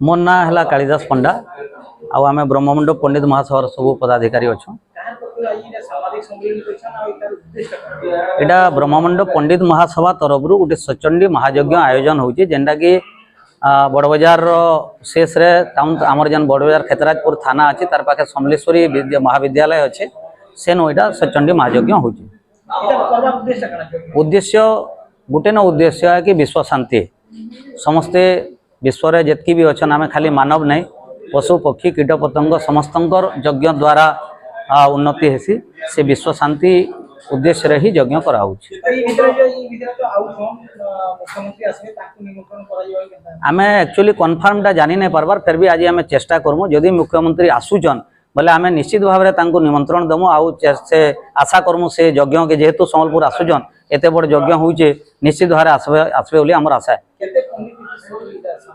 मोर ना है कालिदास पंडा आम ब्रह्ममुंड पंडित महासभा सब पदाधिकारी अच्छा। यहाँ ब्रह्ममुंड पंडित महासभा तरफ गोटे सचंडी महायज्ञ आयोजन होची जेनटा कि बड़बजार शेष रे टाउन आमर जेन बड़बजार खेतराजपुर थाना अच्छी तार पाखे समलेश्वरी महाविद्यालय अच्छे से नईटा सचंडी महायज्ञ होची। उद्देश्य गोटे न उद्देश्य है कि विश्व शांति समस्ते विश्व रे जितकी भी अच्छा आम खाली मानव नहीं पशु पक्षी कीट पतंग समस्त यज्ञ द्वारा उन्नति हेसी से विश्व शांति उद्देश्य रे ही यज्ञ करा आम एक्चुअली कन्फर्मटा जानी नहीं पार्बार फिर भी आज आम चेष्टा करमु जदि मुख्यमंत्री आसुचन बोले आम निश्चित भाव में निमंत्रण दमु आउ से आशा करमु से यज्ञ के जेहेतु संबलपुर आसुचन एत बड़ यज्ञ होचे निश्चित भाव आसबे बोली आमर आशा है।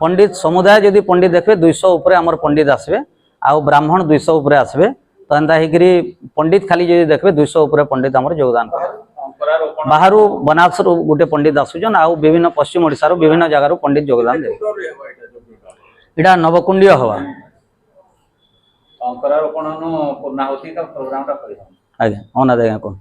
पंडित समुदाय जदि पंडित देखबे 200 ऊपर आमर पंडित आसबे आउ ब्राह्मण 200 ऊपर आसबे तो एंता हेकरी पंडित खाली जदि देखबे 200 ऊपर पंडित आमर योगदान कर बाहर बनारस गोटे पंडित आसुचन आउ विभिन्न पश्चिम ओडिशा विभिन्न जगार पंडित योगदान दे इटा नवकुंडीय हवा अंकुरारोपण पूर्णाहुति का प्रोग्राम टा आज्ञा अनाथ आज्ञा कौन